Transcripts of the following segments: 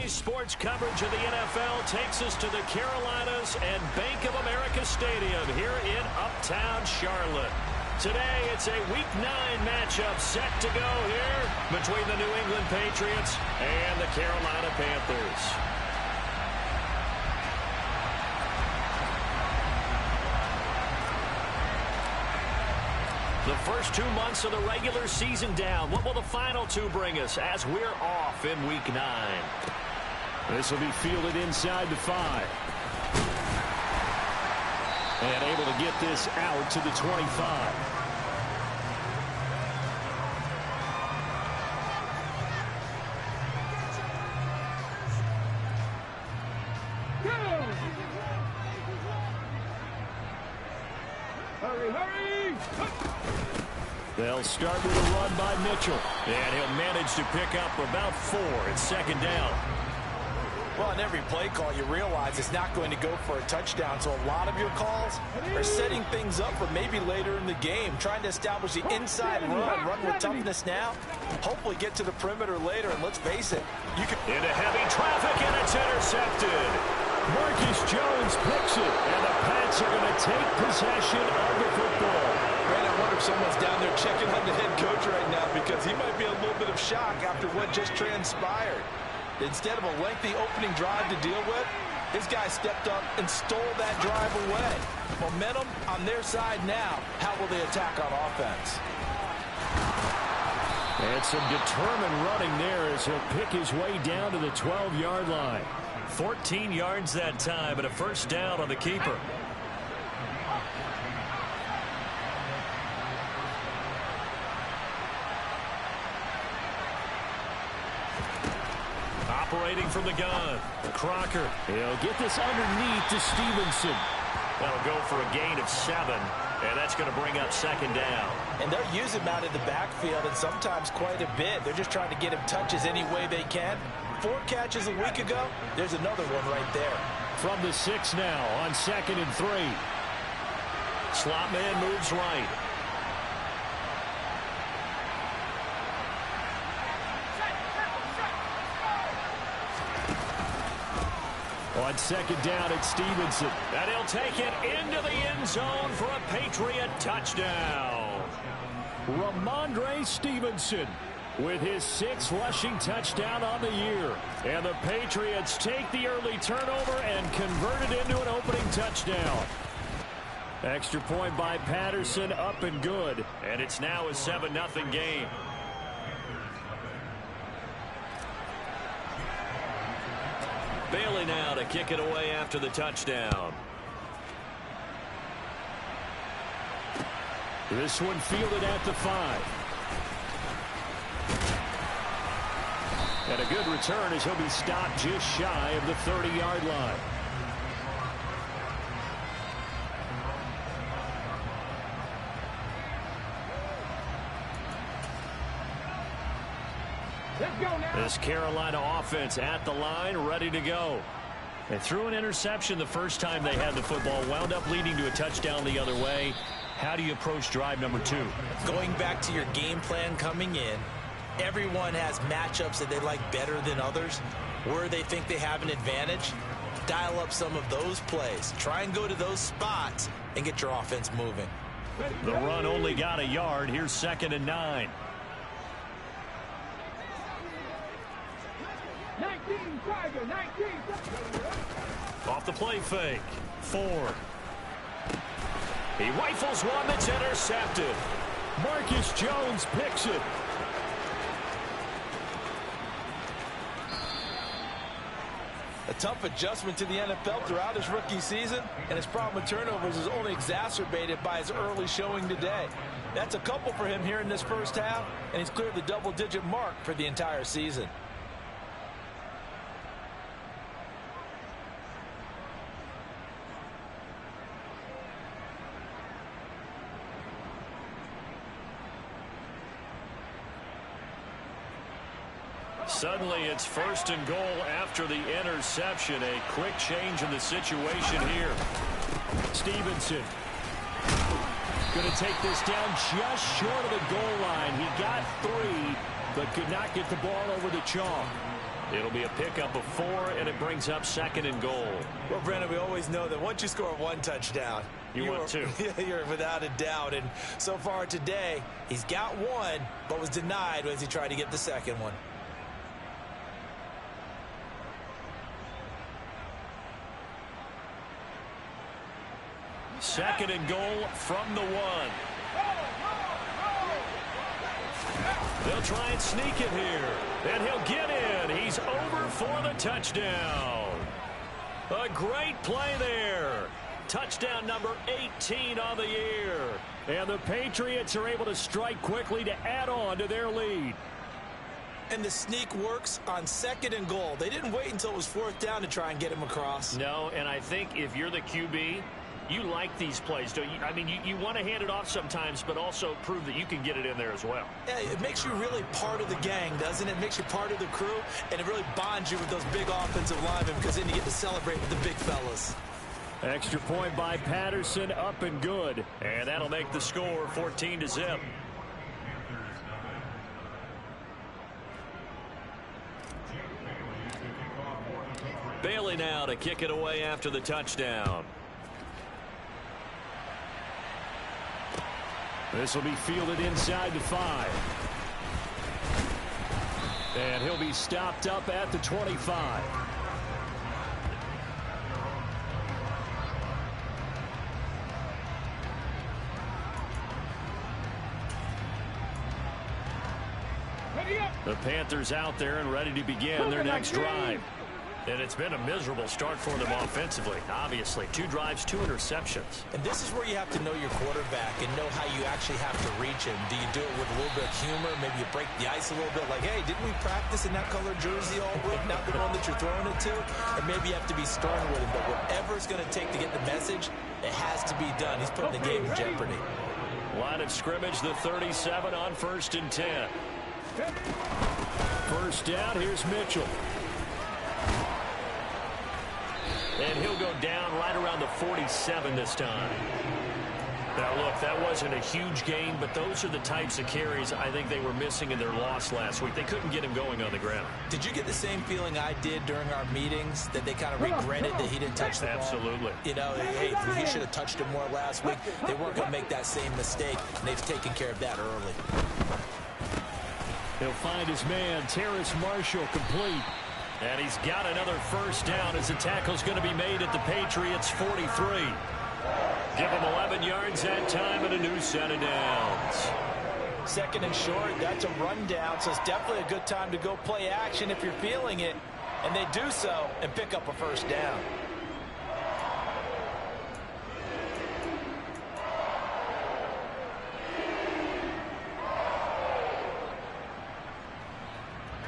Today's sports coverage of the NFL takes us to the Carolinas and Bank of America Stadium here in Uptown Charlotte. Today, it's a Week 9 matchup set to go here between the New England Patriots and the Carolina Panthers. The first 2 months of the regular season down. What will the final 2 bring us as we're off in Week 9? This will be fielded inside the 5. And able to get this out to the 25. They'll start with a run by Mitchell. And he'll manage to pick up about 4. It's second down. Well, on every play call, you realize it's not going to go for a touchdown. So a lot of your calls are setting things up for maybe later in the game, trying to establish the inside run with toughness now. Hopefully get to the perimeter later. And let's face it, you can... Into heavy traffic, and it's intercepted. Marcus Jones picks it, and the Pats are going to take possession of the football. Man, I wonder if someone's down there checking on the head coach right now, because he might be a little bit of shock after what just transpired. Instead of a lengthy opening drive to deal with, his guy stepped up and stole that drive away. Momentum on their side now. How will they attack on offense? And some determined running there as he'll pick his way down to the 12-yard line. 14 yards that time, and a first down on the keeper. Operating from the gun, Crocker. He'll get this underneath to Stevenson. That'll go for a gain of 7, and that's going to bring up second down. And they'll use him out in the backfield, and sometimes quite a bit. They're just trying to get him touches any way they can. 4 catches a week ago. There's another one right there. From the 6 now on 2nd and 3. Slot man moves right. On 2nd down, it's Stevenson. And he'll take it into the end zone for a Patriot touchdown. Ramondre Stevenson with his 6th rushing touchdown on the year. And the Patriots take the early turnover and convert it into an opening touchdown. Extra point by Patterson, up and good. And it's now a 7-0 game. Bailey now to kick it away after the touchdown. This one fielded at the 5. And a good return as he'll be stopped just shy of the 30-yard line. This Carolina offense at the line, ready to go. They threw an interception the first time they had the football, wound up leading to a touchdown the other way. How do you approach drive number 2? Going back to your game plan coming in, everyone has matchups that they like better than others. Where they think they have an advantage, dial up some of those plays. Try and go to those spots and get your offense moving. The run only got a yard. Here's 2nd and 9. 19, Tiger, 19. Off the play fake. 4. He rifles one that's intercepted. Marcus Jones picks it. A tough adjustment to the NFL throughout his rookie season, and his problem with turnovers is only exacerbated by his early showing today. That's a couple for him here in this first half, and he's cleared the double-digit mark for the entire season. Suddenly it's 1st and goal after the interception. A quick change in the situation here. Stevenson going to take this down just short of the goal line. He got 3, but could not get the ball over the chalk. It'll be a pickup of 4, and it brings up 2nd and goal. Well, Brandon, we always know that once you score 1 touchdown, you want 2. You're without a doubt. And so far today, he's got 1, but was denied as he tried to get the 2nd one. Second and goal from the 1. They'll try and sneak it here. And he'll get in. He's over for the touchdown. A great play there. Touchdown number 18 on the year. And the Patriots are able to strike quickly to add on to their lead. And the sneak works on 2nd and goal. They didn't wait until it was 4th down to try and get him across. No, and I think if you're the QB, you like these plays, don't you? I mean, you want to hand it off sometimes, but also prove that you can get it in there as well. Yeah, it makes you really part of the gang, doesn't it? It makes you part of the crew, and it really bonds you with those big offensive linemen because then you get to celebrate with the big fellas. Extra point by Patterson, up and good. And that'll make the score 14-0. Bailey now to kick it away after the touchdown. This will be fielded inside the 5. And he'll be stopped up at the 25. The Panthers out there and ready to begin their next drive. And it's been a miserable start for them offensively. Obviously, 2 drives, 2 interceptions. And this is where you have to know your quarterback and know how you actually have to reach him. Do you do it with a little bit of humor? Maybe you break the ice a little bit like, hey, didn't we practice in that color jersey all week? Not the one that you're throwing it to? And maybe you have to be stern with him. But whatever it's going to take to get the message, it has to be done. He's putting the game in jeopardy. Line of scrimmage, the 37 on 1st and 10. First down, here's Mitchell. And he'll go down right around the 47 this time. Now, look, that wasn't a huge gain, but those are the types of carries I think they were missing in their loss last week. They couldn't get him going on the ground. Did you get the same feeling I did during our meetings, that they kind of regretted that he didn't touch the ball? Absolutely. You know, hey, he should have touched it more last week. They weren't going to make that same mistake, and they've taken care of that early. He'll find his man, Terrace Marshall, complete. And he's got another first down as the tackle's going to be made at the Patriots' 43. Give him 11 yards that time and a new set of downs. 2nd and short, that's a rundown, so it's definitely a good time to go play action if you're feeling it. And they do so and pick up a first down.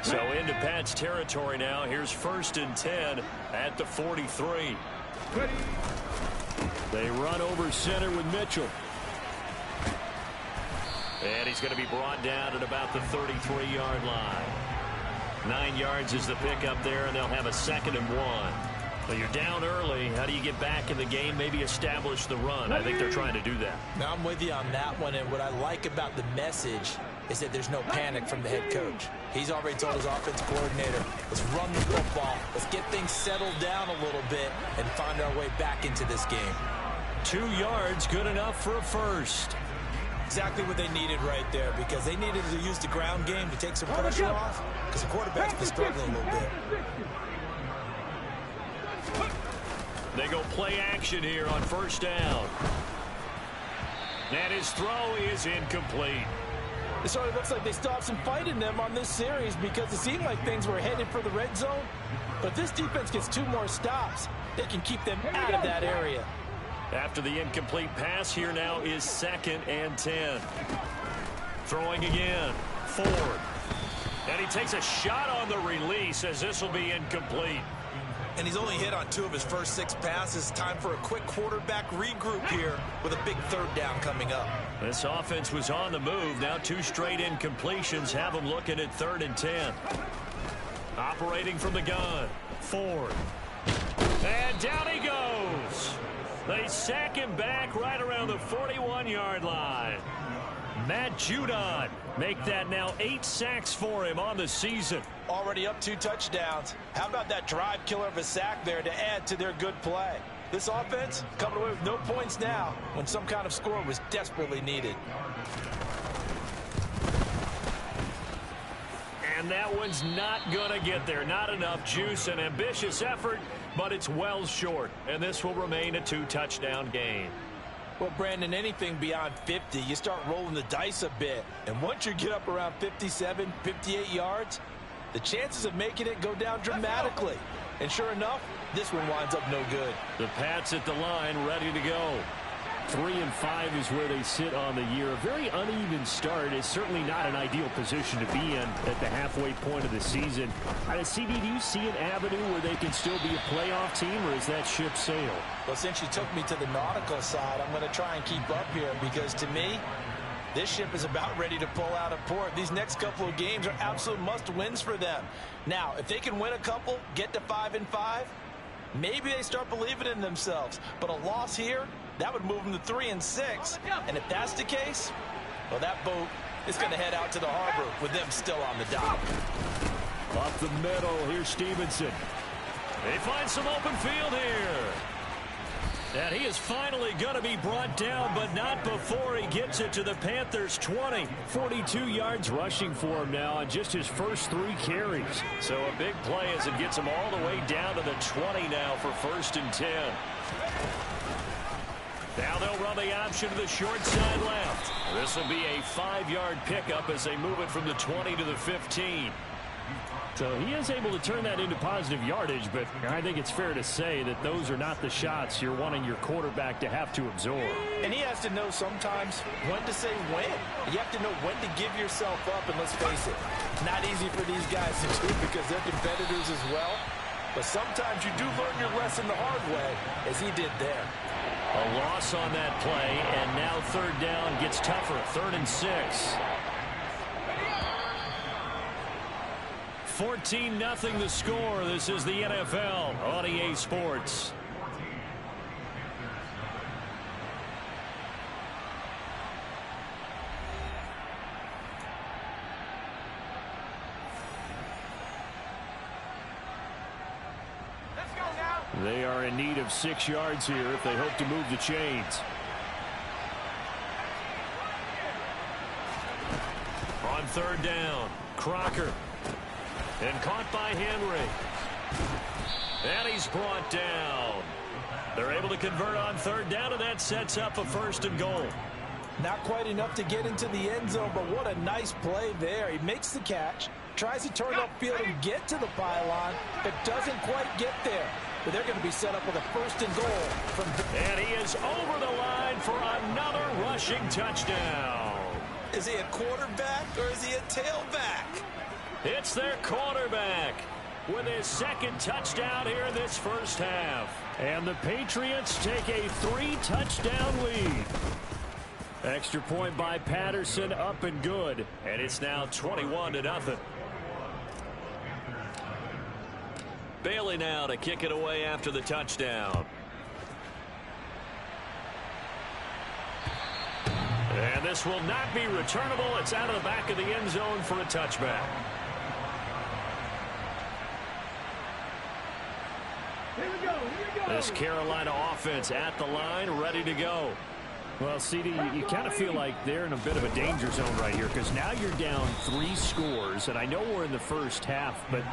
So into Pat's territory now. Here's 1st and 10 at the 43. They run over center with Mitchell. And he's going to be brought down at about the 33-yard line. 9 yards is the pickup there, and they'll have a 2nd and 1. Well, you're down early. How do you get back in the game? Maybe establish the run. I think they're trying to do that. Now, I'm with you on that one, and what I like about the message is that there's no panic from the head coach. He's already told his offense coordinator, let's run the football. Let's get things settled down a little bit and find our way back into this game. 2 yards, good enough for a first. Exactly what they needed right there, because they needed to use the ground game to take some pressure off, because the quarterback's been struggling a little bit. They go play action here on first down. And his throw is incomplete. It sort of looks like they still have some fight in them on this series, because it seemed like things were headed for the red zone. But if this defense gets 2 more stops, they can keep them out of that area. After the incomplete pass, here now is 2nd and 10. Throwing again. Ford. And he takes a shot on the release as this will be incomplete. And he's only hit on 2 of his first 6 passes. Time for a quick quarterback regroup here with a big 3rd down coming up. This offense was on the move. Now 2 straight incompletions have them looking at 3rd and 10. Operating from the gun. Ford. And down he goes. They sack him back right around the 41-yard line. Matt Judon make that now 8 sacks for him on the season. Already up 2 touchdowns. How about that drive killer of a sack there to add to their good play? This offense coming away with no points now when some kind of score was desperately needed. And that one's not going to get there. Not enough juice. An ambitious effort, but it's well short. And this will remain a 2-touchdown game. Well, Brandon, anything beyond 50, you start rolling the dice a bit. And once you get up around 57, 58 yards, the chances of making it go down dramatically. And sure enough, this one winds up no good. The Pats at the line, ready to go. 3-5 is where they sit on the year. A very uneven start is certainly not an ideal position to be in at the halfway point of the season. CD, do you see an avenue where they can still be a playoff team, or is that ship sailed? Well, since you took me to the nautical side, I'm going to try and keep up here because to me, this ship is about ready to pull out of port. These next couple of games are absolute must-wins for them. Now, if they can win a couple, get to 5-5, maybe they start believing in themselves. But a loss here, that would move them to 3-6. And if that's the case, well, that boat is going to head out to the harbor with them still on the dock. Up the middle, here's Stevenson. They find some open field here. And he is finally going to be brought down, but not before he gets it to the Panthers' 20. 42 yards rushing for him now on just his first 3 carries. So a big play as it gets him all the way down to the 20 now for 1st and 10. Now they'll run the option to the short side left. This will be a 5-yard pickup as they move it from the 20 to the 15. So he is able to turn that into positive yardage, but I think it's fair to say that those are not the shots you're wanting your quarterback to have to absorb. And he has to know sometimes when to say when. You have to know when to give yourself up, and let's face it, not easy for these guys to do because they're competitors as well. But sometimes you do learn your lesson the hard way, as he did there. A loss on that play, and now 3rd down gets tougher. 3rd and 6. 14-0 the score. This is the NFL on EA Sports. Let's go now. They are in need of 6 yards here if they hope to move the chains. On 3rd down, Crocker. And caught by Henry. And he's brought down. They're able to convert on 3rd down, and that sets up a 1st and goal. Not quite enough to get into the end zone, but what a nice play there. He makes the catch, tries to turn upfield and get to the pylon, but doesn't quite get there. But they're going to be set up with a 1st and goal. And he is over the line for another rushing touchdown. Is he a quarterback or is he a tailback? It's their quarterback with his 2nd touchdown here in this first half. And the Patriots take a 3-touchdown lead. Extra point by Patterson, up and good. And it's now 21-0. Bailey now to kick it away after the touchdown. And this will not be returnable. It's out of the back of the end zone for a touchback. This Carolina offense at the line, ready to go. Well, CD, you kind of feel like they're in a bit of a danger zone right here because now you're down 3 scores, and I know we're in the first half, but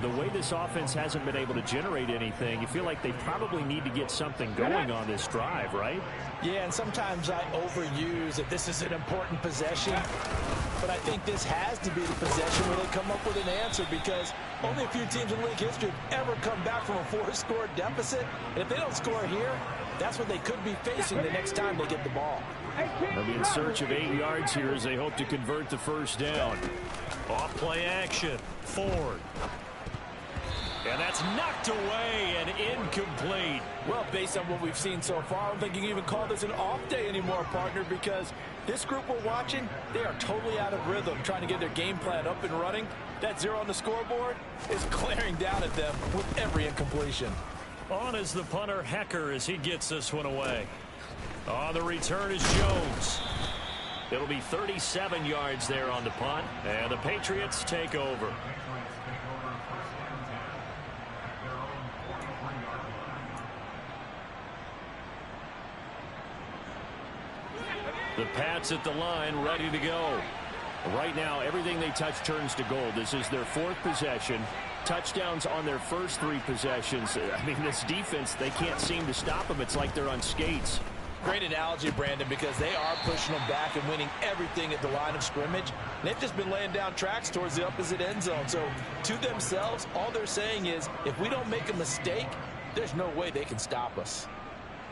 the way this offense hasn't been able to generate anything, you feel like they probably need to get something going on this drive, right? Yeah, and sometimes I overuse that this is an important possession, but I think this has to be the possession where they come up with an answer because only a few teams in league history have ever come back from a 4-score deficit, and if they don't score here, that's what they could be facing the next time they get the ball. They'll be in search of 8 yards here as they hope to convert the 1st down. Off play action, Ford. And that's knocked away and incomplete. Well, based on what we've seen so far, I don't think you can even call this an off day anymore, partner, because this group we're watching, they are totally out of rhythm trying to get their game plan up and running. That 0 on the scoreboard is glaring down at them with every incompletion. On is the punter, Hecker, as he gets this one away. On the return is Jones. It'll be 37 yards there on the punt, and the Patriots take over. The Pats at the line, ready to go. Right now, everything they touch turns to gold. This is their 4th possession. Touchdowns on their first 3 possessions. I mean, this defense, they can't seem to stop them. It's like they're on skates. Great analogy, Brandon, because they are pushing them back and winning everything at the line of scrimmage. And they've just been laying down tracks towards the opposite end zone. So, to themselves, all they're saying is, if we don't make a mistake, there's no way they can stop us.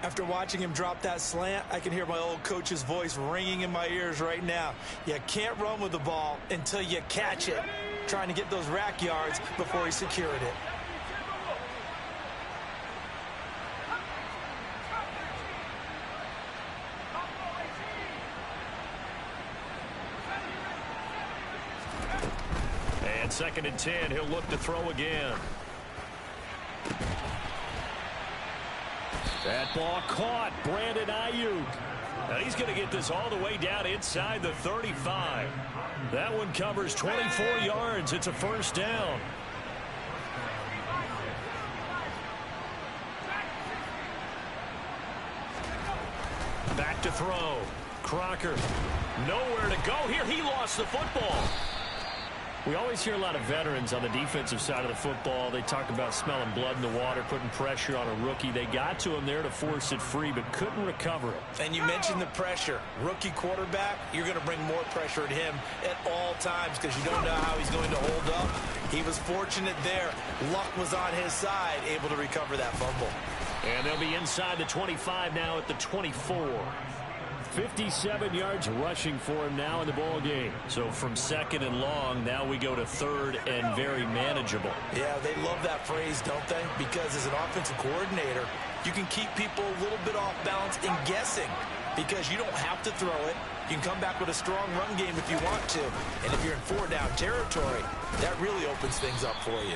After watching him drop that slant, I can hear my old coach's voice ringing in my ears right now. You can't run with the ball until you catch it. Trying to get those rack yards before he secured it. And 2nd and 10, he'll look to throw again. That ball caught. Brandon Ayuk. Now he's going to get this all the way down inside the 35. That one covers 24 yards. It's a first down. Back to throw. Crocker. Nowhere to go here. He lost the football. We always hear a lot of veterans on the defensive side of the football. They talk about smelling blood in the water, putting pressure on a rookie. They got to him there to force it free, but couldn't recover it. And you mentioned the pressure. Rookie quarterback, you're going to bring more pressure at him at all times because you don't know how he's going to hold up. He was fortunate there. Luck was on his side, able to recover that fumble. And they'll be inside the 25 now at the 24. 57 yards rushing for him now in the ball game. So from 2nd and long, now we go to 3rd and very manageable. Yeah, they love that phrase, don't they? Because as an offensive coordinator, you can keep people a little bit off balance and guessing because you don't have to throw it. You can come back with a strong run game if you want to. And if you're in 4-down territory, that really opens things up for you.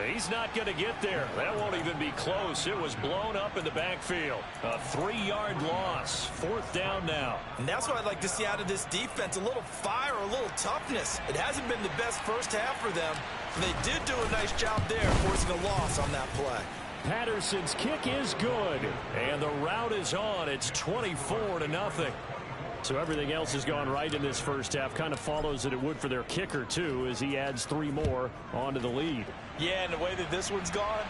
He's not going to get there. That won't even be close. It was blown up in the backfield. A 3-yard loss. 4th down now. And that's what I'd like to see out of this defense. A little fire, a little toughness. It hasn't been the best first half for them. And they did do a nice job there, forcing a loss on that play. Patterson's kick is good. And the route is on. It's 24-0. So everything else has gone right in this first half. Kind of follows that it would for their kicker, too, as he adds 3 more onto the lead. Yeah, and the way that this one's gone,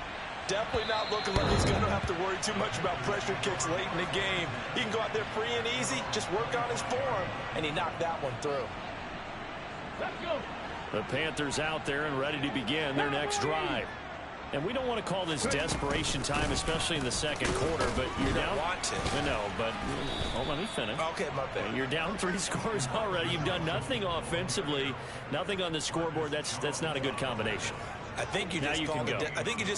definitely not looking like he's going to have to worry too much about pressure kicks late in the game. He can go out there free and easy, just work on his form, and he knocked that one through. Let's go. The Panthers out there and ready to begin their next drive. And we don't want to call this desperation time, especially in the second quarter, but you're down. Want to. No, but let me finish. Okay, my bad. You're down 3 scores already. You've done nothing offensively, nothing on the scoreboard. That's not a good combination. I think you just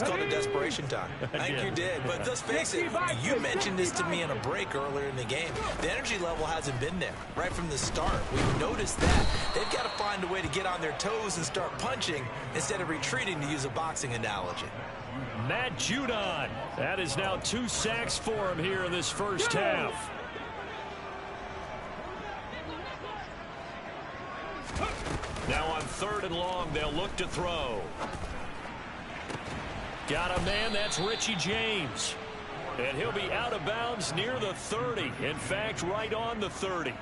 called it desperation time. I think you did. But let's face it, you mentioned this to me in a break earlier in the game. The energy level hasn't been there right from the start. We've noticed that. They've got to find a way to get on their toes and start punching instead of retreating, to use a boxing analogy. Matt Judon. That is now 2 sacks for him here in this first half. Now on 3rd and long, they'll look to throw. Got a man, that's Richie James. And he'll be out of bounds near the 30. In fact, right on the 30.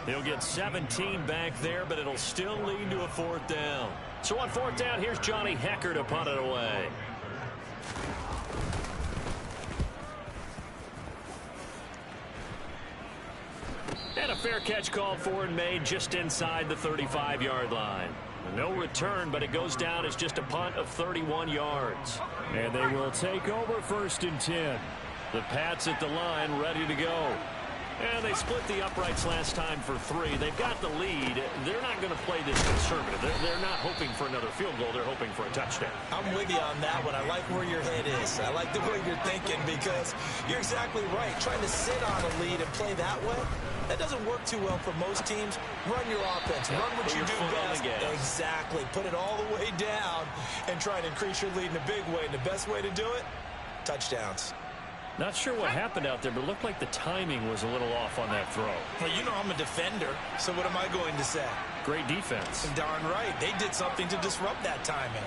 He'll get 17 back there, but it'll still lead to a 4th down. So on 4th down, here's Johnny Hecker to punt it away. And a fair catch called for and made just inside the 35-yard line. No return, but it goes down as just a punt of 31 yards. And they will take over 1st and 10. The Pats at the line, ready to go. And they split the uprights last time for 3. They've got the lead. They're not going to play this conservative. They're not hoping for another field goal. They're hoping for a touchdown. I'm with you on that one. I like where your head is. I like the way you're thinking because you're exactly right. Trying to sit on a lead and play that way, that doesn't work too well for most teams. Run your offense. Run what you do best. Exactly. Put it all the way down and try and increase your lead in a big way. And the best way to do it, touchdowns. Not sure what happened out there, but it looked like the timing was a little off on that throw. Well, you know I'm a defender, so what am I going to say? Great defense. Darn right. They did something to disrupt that timing.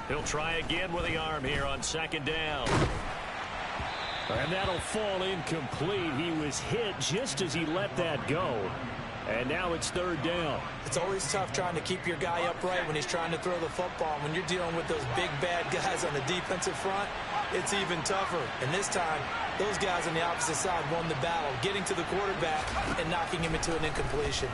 He'll try again with the arm here on second down. And that'll fall incomplete. He was hit just as he let that go. And now it's third down. It's always tough trying to keep your guy upright when he's trying to throw the football. When you're dealing with those big, bad guys on the defensive front, it's even tougher. And this time, those guys on the opposite side won the battle, getting to the quarterback and knocking him into an incompletion.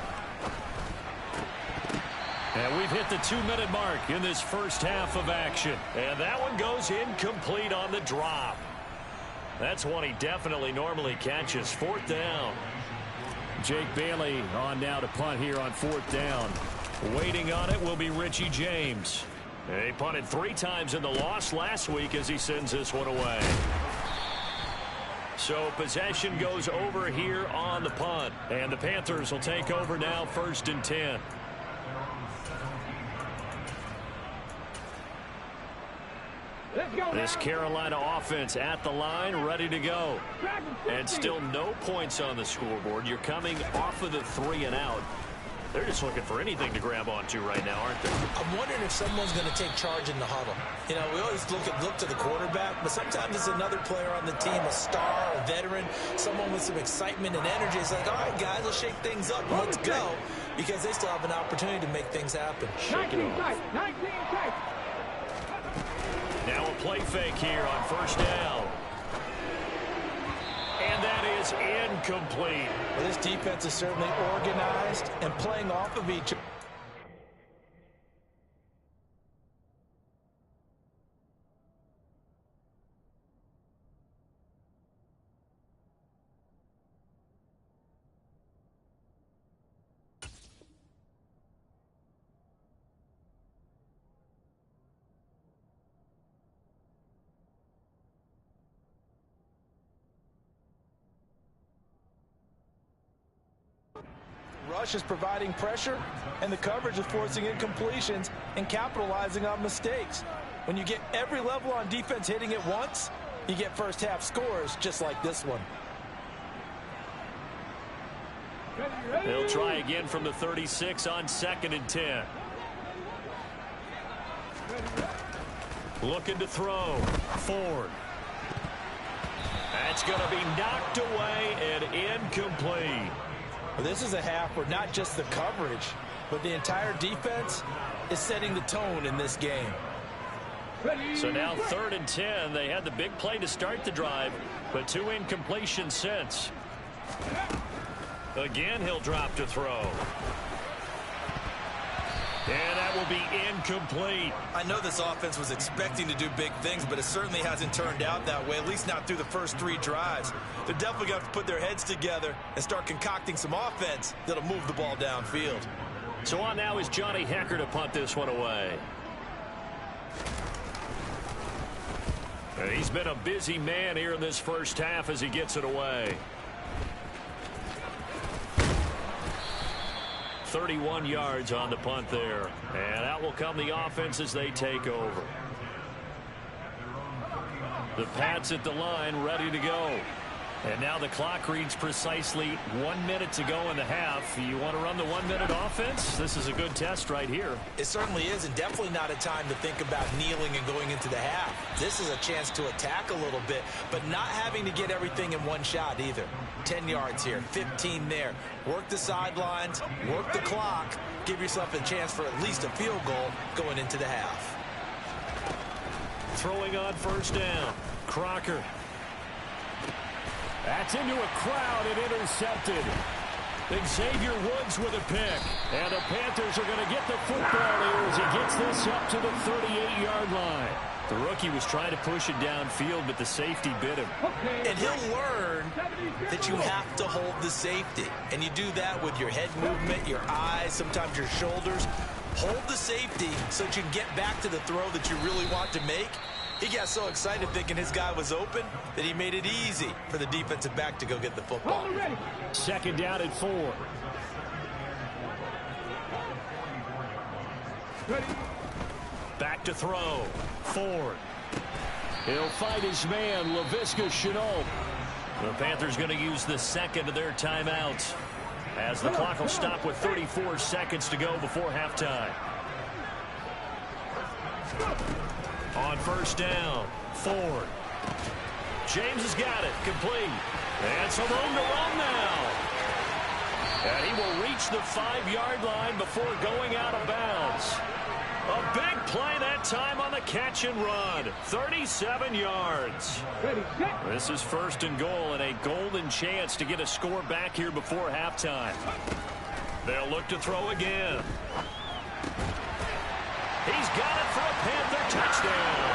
And we've hit the 2-minute mark in this first half of action. And that one goes incomplete on the drop. That's one he definitely normally catches. Fourth down. Jake Bailey on now to punt here on fourth down. Waiting on it will be Richie James. He punted 3 times in the loss last week as he sends this one away. So possession goes over here on the punt. And the Panthers will take over now, 1st and 10. This Carolina offense at the line, ready to go. And still no points on the scoreboard. You're coming off of the 3 and out. They're just looking for anything to grab onto right now, aren't they? I'm wondering if someone's going to take charge in the huddle. You know, we always look to the quarterback, but sometimes it's another player on the team, a star, a veteran, someone with some excitement and energy. It's like, all right, guys, let's shake things up and let's go, because they still have an opportunity to make things happen. Shake it off. Now a play fake here on first down. And that is incomplete. Well, this defense is certainly organized and playing off of each other. Rush is providing pressure, and the coverage is forcing incompletions and capitalizing on mistakes. When you get every level on defense hitting it once, you get first half scores just like this one. They'll try again from the 36 on 2nd and 10. Looking to throw. Ford. That's going to be knocked away and incomplete. This is a half where not just the coverage, but the entire defense is setting the tone in this game. So now 3rd and 10. They had the big play to start the drive, but 2 incompletions since. Again, he'll drop to throw. And that will be incomplete. I know this offense was expecting to do big things, but it certainly hasn't turned out that way, at least not through the first 3 drives. They're definitely going to have to put their heads together and start concocting some offense that'll move the ball downfield. So on now is Johnny Hecker to punt this one away. And he's been a busy man here in this first half as he gets it away. 31 yards on the punt there. And out will come the offense as they take over. The Pats at the line, ready to go. And now the clock reads precisely 1 minute to go in the half. You want to run the 1 minute offense? This is a good test right here. It certainly is, and definitely not a time to think about kneeling and going into the half. This is a chance to attack a little bit, but not having to get everything in one shot either. 10 yards here, 15 there. Work the sidelines, work the clock, give yourself a chance for at least a field goal going into the half. Throwing on first down, Crocker. That's into a crowd and intercepted. Xavier Woods with a pick. And the Panthers are going to get the football here as he gets this up to the 38-yard line. The rookie was trying to push it downfield, but the safety bit him. And he'll learn that you have to hold the safety. And you do that with your head movement, your eyes, sometimes your shoulders. Hold the safety so that you can get back to the throw that you really want to make. He got so excited thinking his guy was open that he made it easy for the defensive back to go get the football. 2nd down and 4. Back to throw. Ford. He'll fight his man, Laviska Shenault. The Panthers going to use the second of their timeouts, as the clock will stop with 34 seconds to go before halftime. On first down, Ford. James has got it, complete. And some room to run now. And he will reach the 5-yard line before going out of bounds. A big play that time on the catch and run. 37 yards. This is first and goal and a golden chance to get a score back here before halftime. They'll look to throw again. He's got it for a Panther touchdown.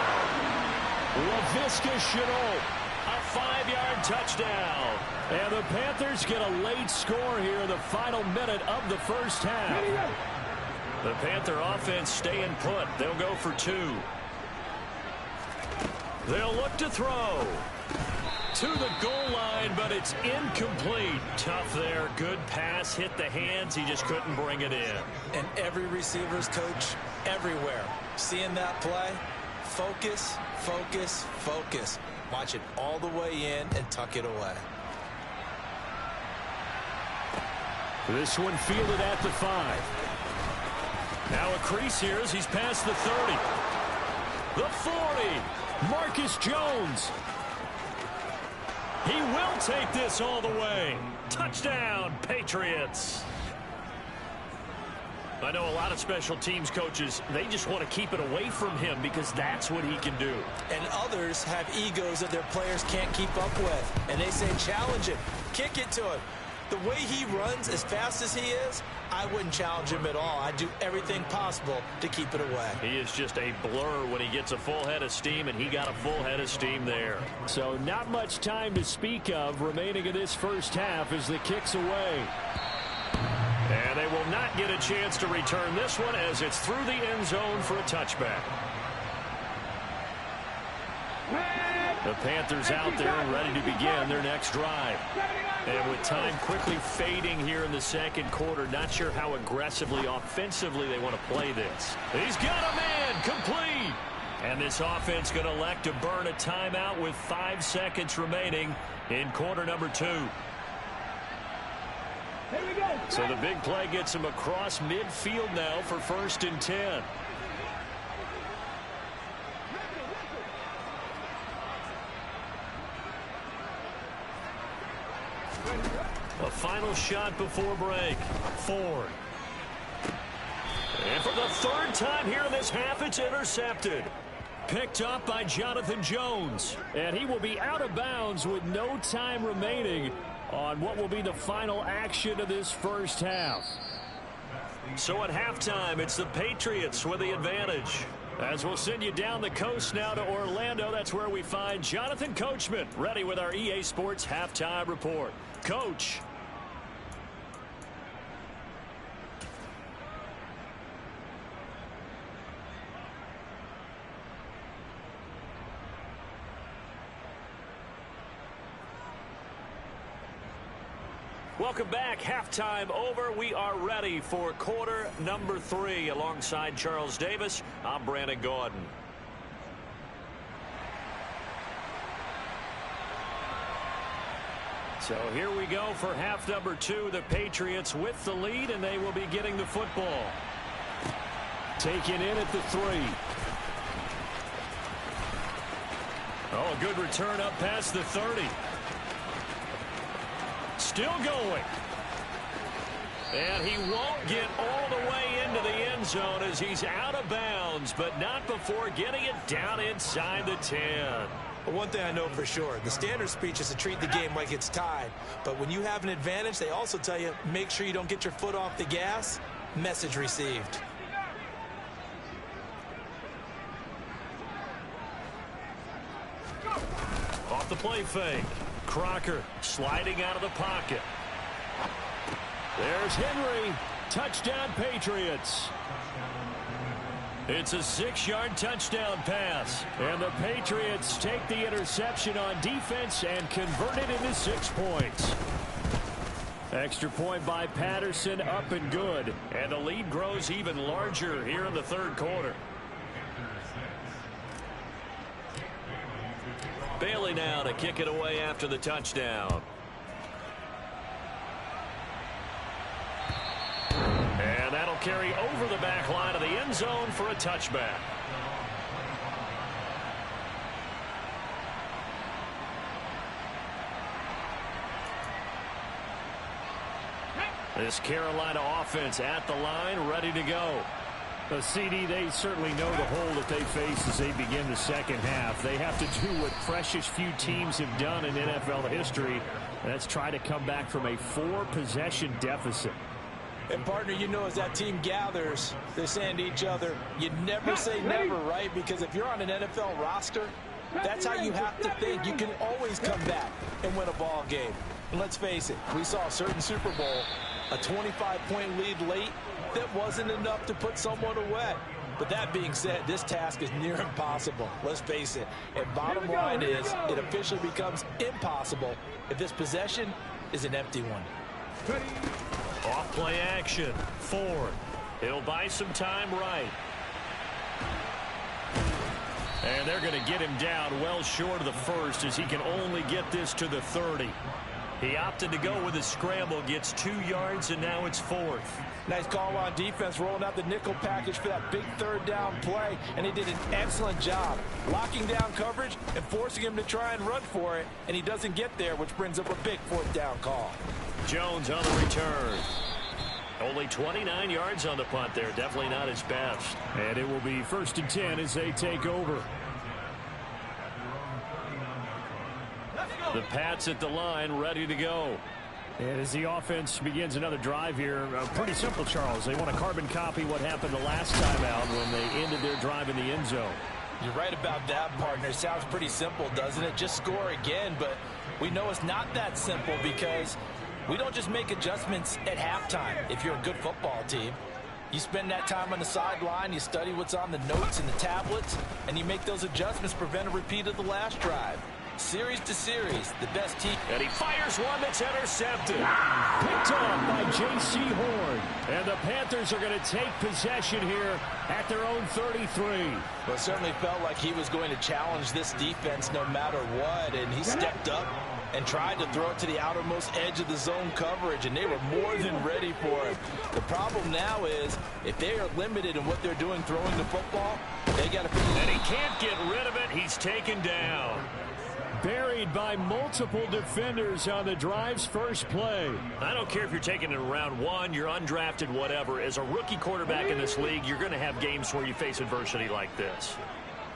Laviska Shenault, a 5-yard touchdown. And the Panthers get a late score here in the final minute of the first half. The Panther offense staying put. They'll go for 2. They'll look to throw to the goal line, but it's incomplete. Tough there. Good pass. Hit the hands. He just couldn't bring it in. And every receiver's coach everywhere. Seeing that play, focus, focus, focus. Watch it all the way in and tuck it away. This one fielded at the 5. Now a crease here as he's past the 30. The 40. Marcus Jones. He will take this all the way. Touchdown, Patriots. I know a lot of special teams coaches, they just want to keep it away from him because that's what he can do. And others have egos that their players can't keep up with. And they say, challenge him, kick it to him. The way he runs as fast as he is, I wouldn't challenge him at all. I'd do everything possible to keep it away. He is just a blur when he gets a full head of steam, and he got a full head of steam there. So not much time to speak of remaining in this first half as the kick's away. And they will not get a chance to return this one as it's through the end zone for a touchback. The Panthers out there and ready to begin their next drive. And with time quickly fading here in the second quarter, not sure how aggressively, offensively they want to play this. He's got a man, complete. And this offense going to elect to burn a timeout with 5 seconds remaining in quarter number 2. So the big play gets him across midfield now for 1st and 10. A final shot before break. Ford. And for the 3rd time here in this half, it's intercepted. Picked up by Jonathan Jones. And he will be out of bounds with no time remaining on what will be the final action of this first half. So at halftime, it's the Patriots with the advantage. As we'll send you down the coast now to Orlando, that's where we find Jonathan Coachman, ready with our EA Sports Halftime Report. Coach. Welcome back. Halftime over. We are ready for quarter number 3. Alongside Charles Davis, I'm Brandon Gordon. So here we go for half number 2. The Patriots with the lead, and they will be getting the football. Taken in at the 3. Oh, a good return up past the 30. Still going. And he won't get all the way into the end zone as he's out of bounds, but not before getting it down inside the 10. Well, one thing I know for sure, the standard speech is to treat the game like it's tied. But when you have an advantage, they also tell you, make sure you don't get your foot off the gas. Message received. Off the play fake. Crocker sliding out of the pocket. There's Henry. Touchdown, Patriots. It's a 6-yard touchdown pass. And the Patriots take the interception on defense and convert it into 6 points. Extra point by Patterson, up and good. And the lead grows even larger here in the 3rd quarter. Bailey now to kick it away after the touchdown. And that'll carry over the back line of the end zone for a touchback. This Carolina offense at the line, ready to go. The CD, they certainly know the hole that they face as they begin the second half. They have to do what precious few teams have done in NFL history. That's try to come back from a 4-possession deficit. And, partner, you know, as that team gathers, they're saying to each other, you never say never, right? Because if you're on an NFL roster, that's how you have to think. You can always come back and win a ball game. And let's face it, we saw a certain Super Bowl, a 25-point lead late, that wasn't enough to put someone away. But that being said, this task is near impossible. Let's face it. And bottom line is, it officially becomes impossible if this possession is an empty one. Off play action. Ford. He'll buy some time right. And they're going to get him down well short of the first as he can only get this to the 30. He opted to go with a scramble, gets 2 yards, and now it's 4th. Nice call on defense, rolling out the nickel package for that big 3rd down play, and he did an excellent job locking down coverage and forcing him to try and run for it, and he doesn't get there, which brings up a big 4th down call. Jones on the return. Only 29 yards on the punt there. Definitely not his best. And it will be 1st and 10 as they take over. The Pats at the line, ready to go. And as the offense begins another drive here, pretty simple, Charles. They want to carbon copy what happened the last time out when they ended their drive in the end zone. You're right about that, partner. Sounds pretty simple, doesn't it? Just score again, but we know it's not that simple because we don't just make adjustments at halftime. If you're a good football team, you spend that time on the sideline, you study what's on the notes and the tablets, and you make those adjustments to prevent a repeat of the last drive. Series to series, the best team. And he fires one that's intercepted. Picked off by J.C. Horn. And the Panthers are going to take possession here at their own 33. Well, it certainly felt like he was going to challenge this defense no matter what, and he stepped up and tried to throw it to the outermost edge of the zone coverage, and they were more than ready for it. The problem now is if they are limited in what they're doing throwing the football, they got to figure. And he can't get rid of it. He's taken down. Buried by multiple defenders on the drive's first play. I don't care if you're taking it in round 1, you're undrafted, whatever. As a rookie quarterback in this league, you're going to have games where you face adversity like this.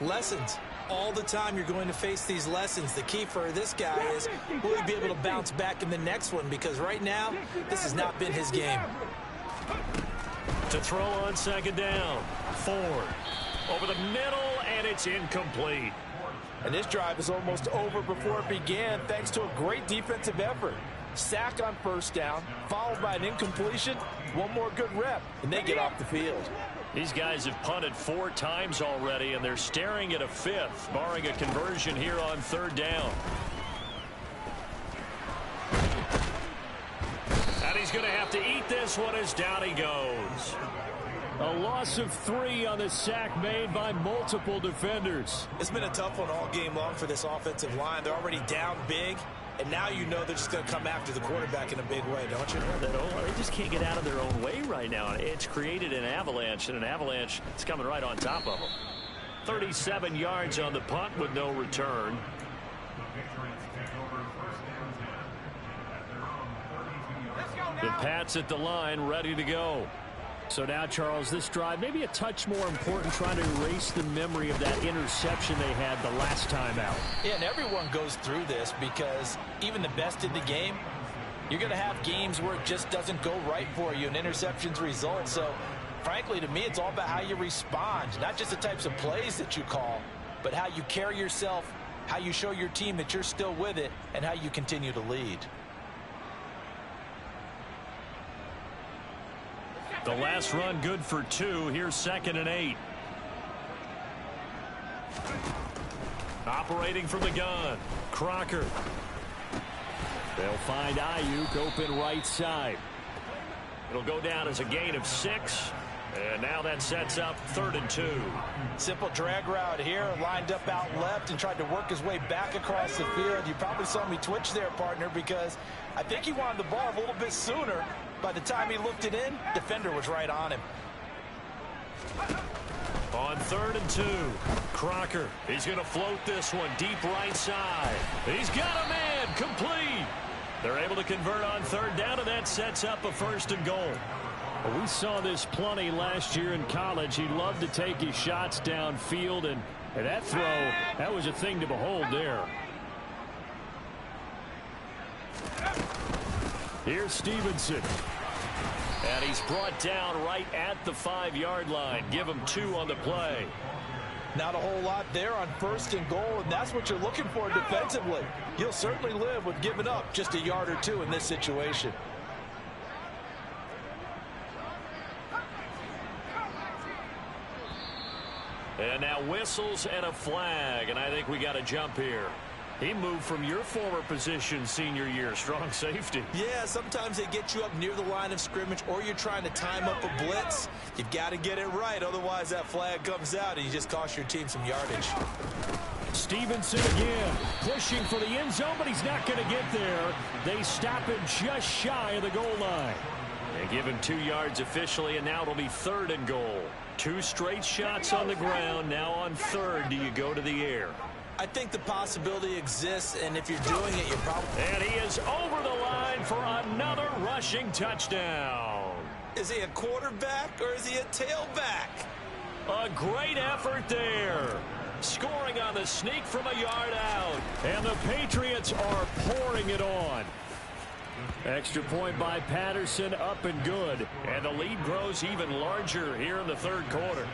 Lessons. All the time you're going to face these lessons. The key for this guy is will he be able to bounce back in the next one? Because right now, this has not been his game. To throw on 2nd down. Ford. Over the middle, and it's incomplete. And this drive is almost over before it began thanks to a great defensive effort. Sack on 1st down, followed by an incompletion, one more good rep, and they get off the field. These guys have punted 4 times already, and they're staring at a 5th, barring a conversion here on 3rd down. And he's going to have to eat this one as down he goes. A loss of 3 on the sack made by multiple defenders. It's been a tough one all game long for this offensive line. They're already down big, and now you know they're just going to come after the quarterback in a big way, don't you? They just can't get out of their own way right now. It's created an avalanche, and an avalanche is coming right on top of them. 37 yards on the punt with no return. The Pats at the line, ready to go. So now, Charles, this drive maybe a touch more important, trying to erase the memory of that interception they had the last time out. Yeah, and everyone goes through this because even the best in the game, you're going to have games where it just doesn't go right for you and interceptions result. So, frankly, to me, it's all about how you respond, not just the types of plays that you call, but how you carry yourself, how you show your team that you're still with it, and how you continue to lead. The last run good for 2. Here's 2nd and 8. Operating from the gun. Crocker. They'll find Ayuk open right side. It'll go down as a gain of 6. And now that sets up 3rd and 2. Simple drag route here, lined up out left and tried to work his way back across the field. You probably saw me twitch there, partner, because I think he wanted the ball a little bit sooner. By the time he looked it in, defender was right on him. On 3rd and 2, Crocker, he's going to float this one deep right side. He's got a man, complete. They're able to convert on 3rd down, and that sets up a 1st and goal. Well, we saw this plenty last year in college. He loved to take his shots downfield, and that throw, that was a thing to behold there. Here's Stevenson. And he's brought down right at the 5-yard line. Give him 2 on the play. Not a whole lot there on 1st and goal, and that's what you're looking for defensively. You'll certainly live with giving up just a yard or 2 in this situation. And now whistles and a flag, and I think we got a jump here. He moved from your former position senior year, strong safety. Yeah, sometimes they get you up near the line of scrimmage, or you're trying to time up a blitz. You've got to get it right, otherwise that flag comes out and you just cost your team some yardage. Stevenson again, pushing for the end zone, but he's not going to get there. They stop him just shy of the goal line. They give him 2 yards officially, and now it'll be 3rd and goal. 2 straight shots on the ground. Now on 3rd, do you go to the air? I think the possibility exists, and if you're doing it, you're probably... And he is over the line for another rushing touchdown. Is he a quarterback or is he a tailback? A great effort there. Scoring on the sneak from a yard out. And the Patriots are pouring it on. Extra point by Patterson, up and good. And the lead grows even larger here in the 3rd quarter.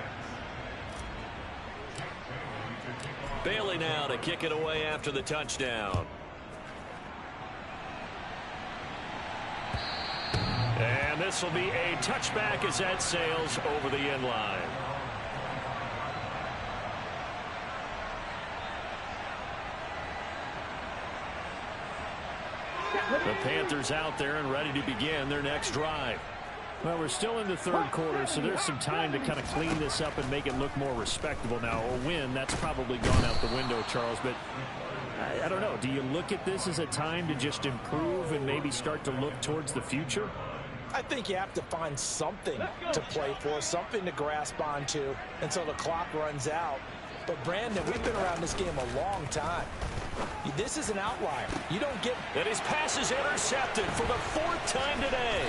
Bailey now to kick it away after the touchdown. And this will be a touchback as that sails over the end line. The Panthers out there and ready to begin their next drive. Well, we're still in the 3rd quarter, so there's some time to kind of clean this up and make it look more respectable now. A win, that's probably gone out the window, Charles. But I don't know. Do you look at this as a time to just improve and maybe start to look towards the future? I think you have to find something to play for, something to grasp onto until the clock runs out. But, Brandon, we've been around this game a long time. This is an outlier. You don't get... And his pass is intercepted for the 4th time today.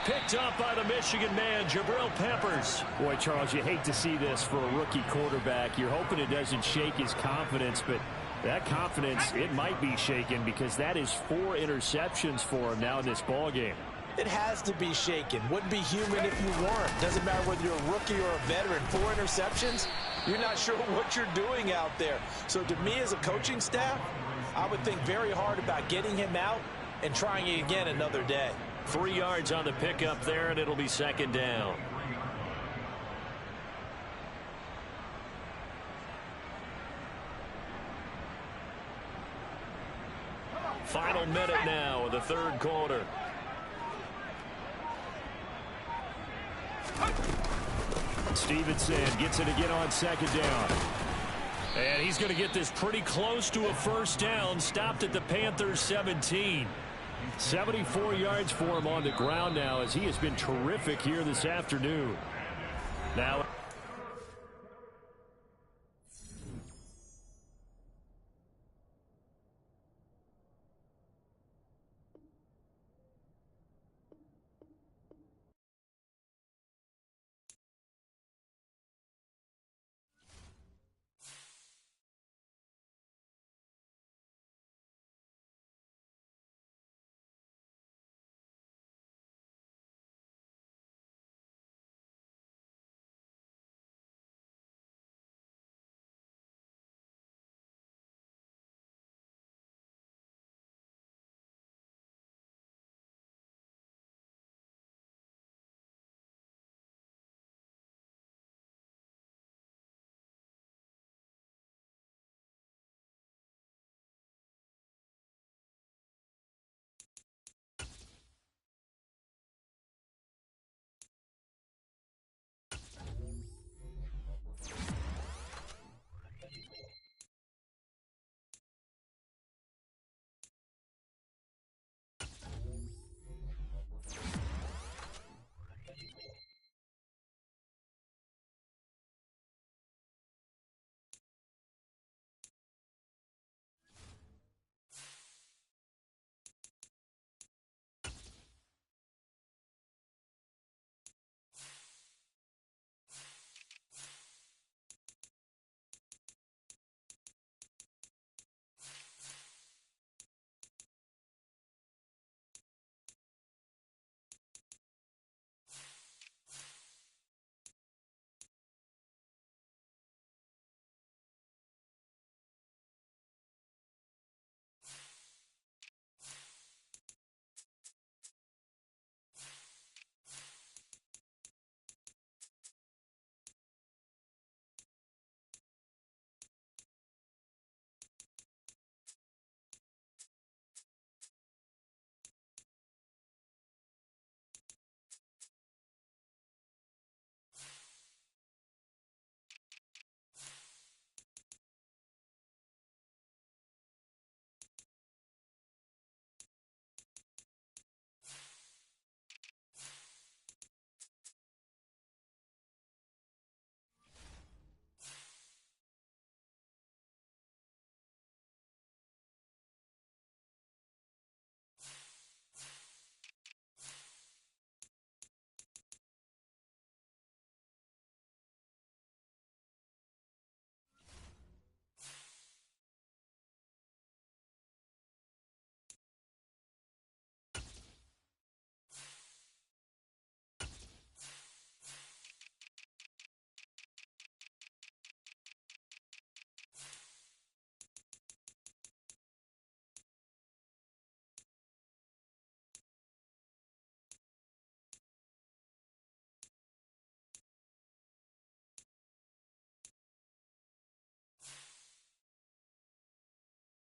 Picked up by the Michigan man, Jabril Peppers. Boy, Charles, you hate to see this for a rookie quarterback. You're hoping it doesn't shake his confidence, but that confidence, it might be shaken because that is 4 interceptions for him now in this ballgame. It has to be shaken. Wouldn't be human if you weren't. Doesn't matter whether you're a rookie or a veteran. 4 interceptions, you're not sure what you're doing out there. So to me as a coaching staff, I would think very hard about getting him out and trying it again another day. 3 yards on the pickup there, and it'll be 2nd down. Final minute now of the 3rd quarter. Stevenson gets it again on 2nd down. And he's going to get this pretty close to a 1st down. Stopped at the Panthers 17. 74 yards for him on the ground now as he has been terrific here this afternoon. Now